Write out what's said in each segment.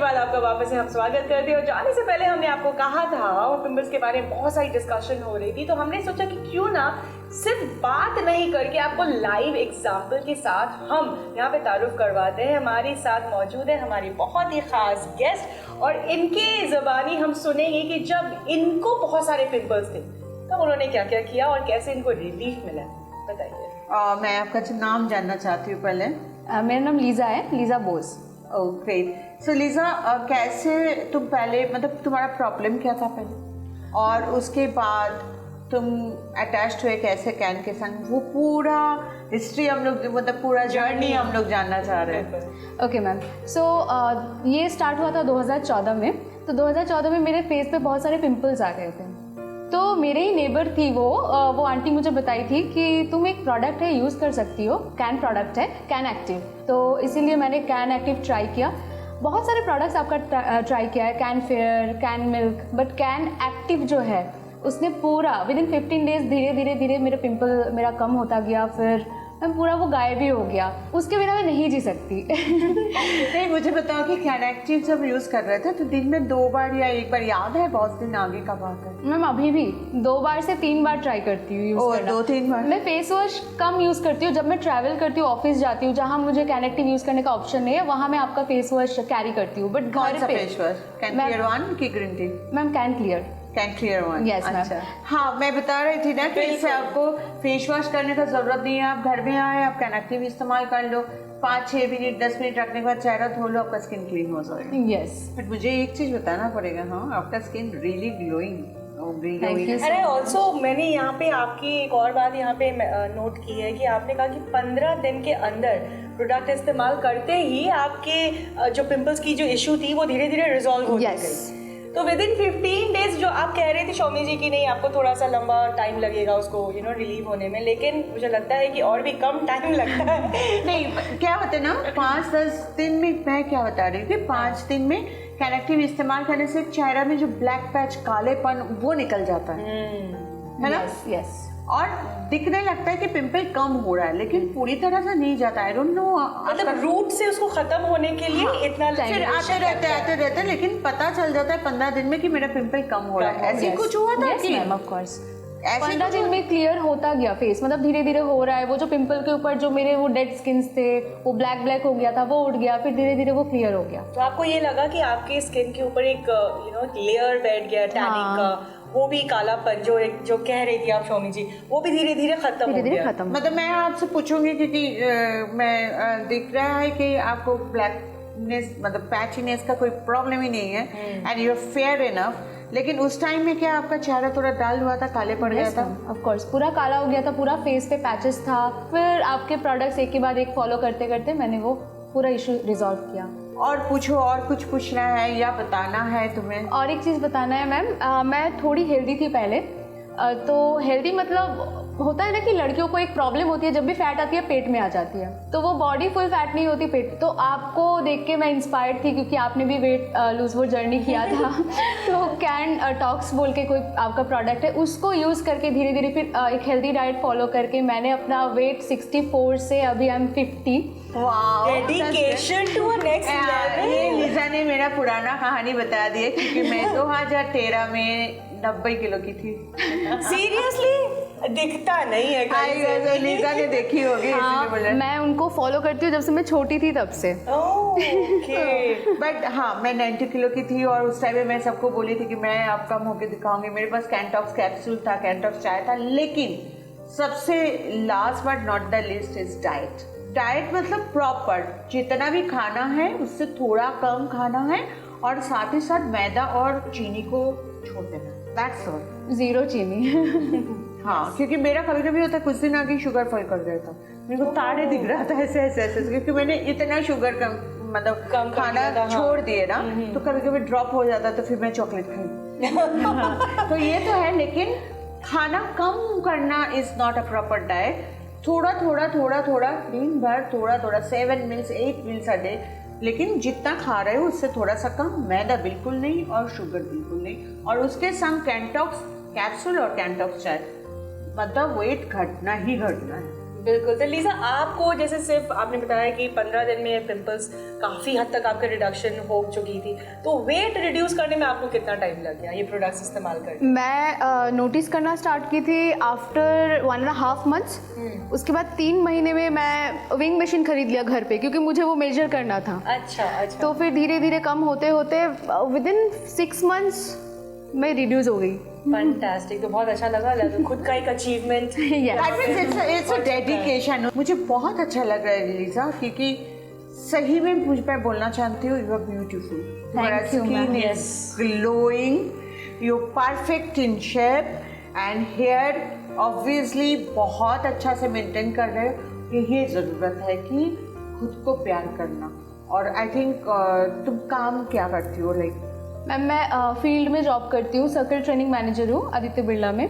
बाद आपका वापस से हम स्वागत करते हैं। और जाने से पहले हमने आपको कहा था और पिंपल्स के बारे में बहुत सारी डिस्कशन हो रही थी, तो हमने सोचा कि क्यों ना सिर्फ बात नहीं करके आपको लाइव एग्जाम्पल के साथ हम यहाँ पे तारुफ करवाते हैं। हमारे साथ मौजूद है हमारी बहुत ही खास गेस्ट और इनके ज़बानी हम सुनेंगे कि जब इनको बहुत सारे पिंपल्स थे तब उन्होंने क्या क्या किया और कैसे इनको रिलीफ मिला। बताइए। मैं आपका नाम जानना चाहती हूँ पहले। मेरा नाम लीज़ा है, Liza Bose. Oh great. So Liza, कैसे तुम पहले, मतलब तुम्हारा प्रॉब्लम क्या था पहले और उसके बाद तुम अटैच्ड हुए कैसे कैन के संग, वो पूरा हिस्ट्री हम लोग, मतलब पूरा जर्नी हम लोग जानना चाह रहे हैं। Okay ma'am. सो ये स्टार्ट हुआ था 2014 में। तो 2014 में मेरे फेस पे बहुत सारे पिंपल्स आ गए थे। तो मेरे ही नेबर थी वो आंटी मुझे बताई थी कि तुम एक प्रोडक्ट है यूज़ कर सकती हो, कैन प्रोडक्ट है, कैन एक्टिव। तो इसीलिए मैंने कैन एक्टिव ट्राई किया। बहुत सारे प्रोडक्ट्स आपका ट्राई किया है, can fair, can milk, but can active जो है उसने पूरा विद इन 15 डेज धीरे धीरे मेरे पिंपल मेरा कम होता गया। फिर मैं पूरा वो गायब ही हो गया। उसके बिना मैं नहीं जी सकती। नहीं, मुझे बताओ कि कैन एक्टिव जब यूज़ कर रहे थे तो दिन में 2 बार या 1 बार, याद है बहुत दिन आगे का बात है? मैम अभी भी 2 बार से 3 बार ट्राई करती हूँ यूज़ करना। 2-3 बार। मैं फेस वॉश कम यूज़ करती हूँ। जब मैं ट्रैवल करती हूँ, ऑफिस जाती हूँ, जहाँ मुझे कैन एक्टिव यूज़ करने का ऑप्शन नहीं है, वहाँ मैं आपका फेस वॉश कैरी करती हूँ। बट कौन सा face wash? Clean clear one की green tea? Ma'am clean clear. Clean clear one. Yes, ma'am. अच्छा। हाँ, मैं बता रही थी ना कि इससे आपको फेस वॉश करने का जरूरत नहीं है। आप घर में आए, आप कैन एक्टिव इस्तेमाल कर लो, 5-6 मिनट 10 मिनट रखने के बाद चेहरा धो लो, आपका स्किन क्लीन हो जाएगा। यस। बट मुझे एक चीज बताना पड़ेगा, हाँ, आपका स्किन रियली ग्लोइंग। अरे ऑल्सो मैंने यहाँ पे आपकी एक और बात यहाँ पे नोट की है कि आपने कहा कि 15 दिन के अंदर प्रोडक्ट इस्तेमाल करते ही आपके जो पिंपल्स की जो इशू थी वो धीरे धीरे रिजॉल्व होती गई। तो विद इन 15 डेज जो आप कह रहे थे शौमी जी की नहीं आपको थोड़ा सा लंबा टाइम लगेगा उसको रिलीव होने में, लेकिन मुझे लगता है कि और भी कम टाइम लगता है। नहीं, क्या होता है ना, 5-10 दिन में, मैं क्या बता रही हूँ कि 5 दिन में कैन एक्टिव इस्तेमाल करने से चेहरा में जो ब्लैक पैच, कालेपन, वो निकल जाता है ना? यस। और दिखने लगता है कि पिंपल कम हो रहा है, लेकिन पूरी तरह से नहीं जाता। आई डोंट नो, मतलब रूट से उसको खत्म होने के लिए इतना फिर आते रहते, लेकिन पता चल जाता है 15 दिन में कि मेरा पिंपल कम हो रहा है। ऐसे कुछ हुआ था कि? ऑफ कोर्स 15 दिन में क्लियर होता गया फेस, मतलब धीरे धीरे हो रहा है। वो जो पिंपल के ऊपर जो मेरे वो डेड स्किन्स थे, वो ब्लैक हो गया था, वो उठ गया, फिर धीरे धीरे वो क्लियर हो गया। तो आपको ये लगा कि आपके स्किन के ऊपर एक लेयर बैठ गया टैनिंग का, वो भी कालापन जो कह रही थी आप शौमी जी, वो भी धीरे धीरे खत्म हो गया। मतलब मैं आपसे पूछूंगी क्योंकि मैं दिख रहा है कि आपको ब्लैकनेस, मतलब पैचीनेस का कोई प्रॉब्लम ही नहीं है and you are fair enough, लेकिन उस टाइम में क्या आपका चेहरा थोड़ा डल हुआ था, काले पड़ गया था? ऑफ कोर्स पूरा काला हो गया था, पूरा फेस पे पैचेस था। फिर आपके प्रोडक्ट्स एक के बाद एक फॉलो करते करते मैंने वो पूरा इशू रिजॉल्व किया। और पूछो, और कुछ पूछना है या बताना है तुम्हें? और एक चीज़ बताना है मैम, मैं थोड़ी हेल्दी थी पहले। तो हेल्दी मतलब होता है ना कि लड़कियों को एक प्रॉब्लम होती है, जब भी फैट आती है पेट में आ जाती है, तो वो बॉडी फुल फैट नहीं होती, पेट। तो आपको देख के मैं इंस्पायर्ड थी क्योंकि आपने भी वेट लूज वो जर्नी किया था। तो कैन टॉक्स बोल के कोई आपका प्रोडक्ट है, उसको यूज़ करके धीरे धीरे फिर एक हेल्दी डाइट फॉलो करके मैंने अपना वेट 64 से अभी I am 50। Dedication to a next level. ये लीजा ने मेरा पुराना कहानी बता दी है क्योंकि मैं 2013 में 90 किलो की थी। सीरियसली दिखता नहीं है। लीजा ने देखी होगी। हाँ, मैं उनको फॉलो करती हूँ जब से मैं छोटी थी तब से। बट हाँ, मैं 90 किलो की थी और उस टाइम में मैं सबको बोली थी कि मैं अब कम होके दिखाऊंगी। मेरे पास कैंटॉक्स कैप्सूल था, कैंटॉक्स चाय था, लेकिन सबसे last but not the list is diet. Diet मतलब प्रॉपर जितना भी खाना है उससे थोड़ा कम खाना है और साथ ही साथ मैदा और चीनी को छोड़ देना। That's all. 0 चीनी। हाँ, क्योंकि मेरा कभी कभी होता है, कुछ दिन आगे शुगर फॉल कर गया था, मेरे को ताड़े दिख रहा था ऐसे ऐसे ऐसे, क्योंकि मैंने इतना शुगर कम, मतलब कम खाना छोड़ दिए ना, तो कभी कभी ड्रॉप हो जाता, तो फिर मैं चॉकलेट खाई। तो ये तो है, लेकिन खाना कम करना is not a proper diet. थोड़ा थोड़ा दिन भर थोड़ा 7 मील्स 8 मील्स अ डे, लेकिन जितना खा रहे हो उससे थोड़ा सा कम, मैदा बिल्कुल नहीं और शुगर बिल्कुल नहीं, और उसके संग कैंटॉक्स कैप्सूल और कैंटॉक्स चाय, मतलब वेट घटना ही घटना है। बिल्कुल। तो लीजा, आपको जैसे सिर्फ आपने बताया कि 15 दिन में पिंपल्स काफ़ी हद तक आपका रिडक्शन हो चुकी थी, तो वेट रिड्यूस करने में आपको कितना टाइम लग गया ये प्रोडक्ट्स इस्तेमाल करके? मैं नोटिस करना स्टार्ट की थी आफ्टर 1.5 मंथ्स। उसके बाद 3 महीने में मैं विंग मशीन खरीद लिया घर पे, क्योंकि मुझे वो मेजर करना था। अच्छा अच्छा। तो फिर धीरे धीरे कम होते होते विदिन 6 मंथ्स मैं रिड्यूस हो गई। फैंटास्टिक। तो बहुत अच्छा लगा, खुद का एक achievement. That means it's a dedication. मुझे बहुत अच्छा लग रहा है लीजा, क्योंकि सही में मैं बोलना चाहती हूँ, you are beautiful, Thank you, ma'am. Yes. glowing, you're perfect in shape and hair obviously बहुत अच्छा से मेंटेन कर रहे हो। यही ज़रूरत है कि खुद को प्यार करना। और आई थिंक तुम काम क्या करती हो? लाइक मैम, मैं फील्ड में जॉब करती हूँ, सर्कल ट्रेनिंग मैनेजर हूँ आदित्य बिरला में।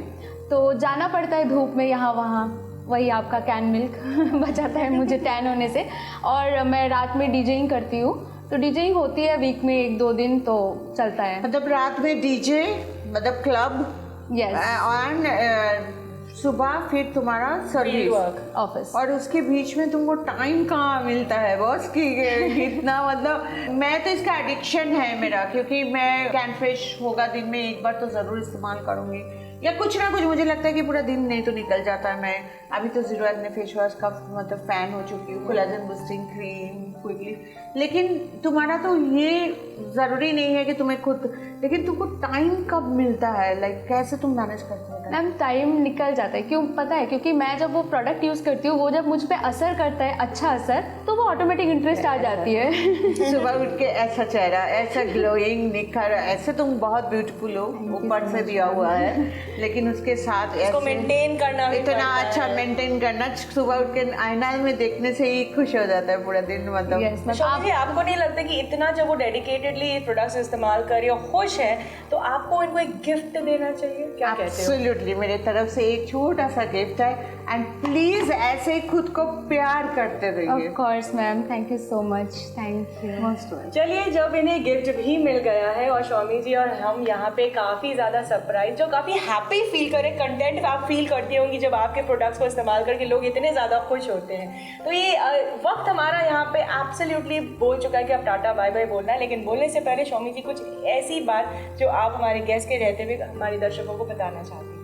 तो जाना पड़ता है धूप में यहाँ वहाँ, वही आपका कैन मिल्क बचाता है मुझे टैन होने से। और मैं रात में डीजेइंग करती हूँ, तो डीजेइंग होती है वीक में 1-2 दिन, तो चलता है। मतलब रात में डीजे, मतलब क्लब, यस, और सुबह फिर तुम्हारा सर्विस ऑफिस। और उसके बीच में तुमको टाइम कहाँ मिलता है बॉस कि इतना, मतलब मैं तो इसका एडिक्शन है मेरा, क्योंकि मैं कैन फ्रेश होगा दिन में एक बार तो ज़रूर इस्तेमाल करूँगी, या कुछ ना कुछ। मुझे लगता है कि पूरा दिन नहीं तो निकल जाता है। मैं अभी तो जीरो एक्ने फेस वॉश का मतलब फ़ैन हो चुकी हूँ, कोलाजन बूस्टिंग क्रीम क्विकली। लेकिन तुम्हारा तो ये ज़रूरी नहीं है कि तुम्हें खुद, लेकिन तुमको टाइम कब मिलता है? लाइक कैसे तुम मैनेज करते हो? मैम, टाइम निकल जाता है, क्यों पता है? क्योंकि मैं जब वो प्रोडक्ट यूज़ करती हूँ, वो जब मुझ पे असर करता है, अच्छा असर, तो वो ऑटोमेटिक इंटरेस्ट आ जाती है। सुबह उठ के ऐसा चेहरा, ऐसा ग्लोइंग निखर, ऐसे तुम बहुत ब्यूटीफुल हो, ऊपर से दिया हुआ है, लेकिन उसके साथ इसको मेंटेन करना भी इतना पड़ता अच्छा है। मेंटेन करना, सुबह उठ के आईना में देखने से ही खुश हो जाता है पूरा दिन। मतलब Yes, ma'am. शोभा जी, आपको नहीं लगता कि इतना जब वो डेडिकेटेडली प्रोडक्ट्स इस्तेमाल कर रही हो, खुश है, तो आपको इनको एक गिफ्ट देना चाहिए? क्या कहते हो? एब्सोल्युटली, मेरे तरफ से एक छोटा सा गिफ्ट है, एंड प्लीज ऐसे ही खुद को प्यार करते रहिए। Of course ma'am, thank you so much, thank you. चलिए, जब इन्हें गिफ्ट भी मिल गया है और शौमी जी और हम यहाँ पे काफ़ी ज़्यादा सरप्राइज, जो काफ़ी हैप्पी फील करें, कंटेंट आप फील करती होंगी जब आपके प्रोडक्ट्स को इस्तेमाल करके लोग इतने ज़्यादा खुश होते हैं। तो ये वक्त हमारा यहाँ पे एब्सोल्युटली बोल चुका है कि अब टाटा बाय बाय बोलना है, लेकिन बोलने से पहले शौमी जी कुछ ऐसी बात जो आप हमारे गेस्ट के रहते हुए हमारे दर्शकों को बताना चाहती हैं।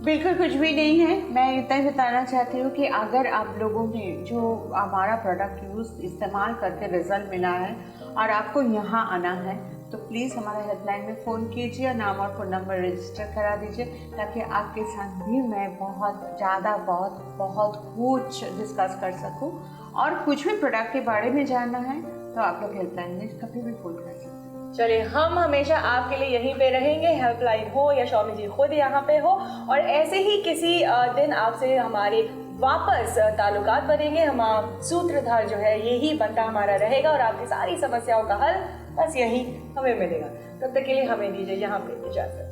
बिल्कुल कुछ भी नहीं है, मैं इतना ही बताना चाहती हूँ कि अगर आप लोगों ने जो हमारा प्रोडक्ट यूज़ इस्तेमाल करके रिजल्ट मिला है और आपको यहाँ आना है, तो प्लीज़ हमारा हेल्पलाइन में फ़ोन कीजिए, नाम और फ़ोन नंबर रजिस्टर करा दीजिए, ताकि आपके साथ भी मैं बहुत ज़्यादा बहुत कुछ डिस्कस कर सकूँ। और कुछ भी प्रोडक्ट के बारे में जानना है तो आप लोग हेल्पलाइन में कभी भी फ़ोन कर सकते हैं। चलिए, हम हमेशा आपके लिए यहीं पे रहेंगे, हेल्पलाइन हो या शौमी जी खुद यहाँ पे हो, और ऐसे ही किसी दिन आपसे हमारे वापस ताल्लुकात बनेंगे। हम सूत्रधार जो है यही बनता हमारा रहेगा, और आपकी सारी समस्याओं का हल बस यही हमें मिलेगा। तब तक के लिए हमें दीजिए यहाँ पे इजाजत।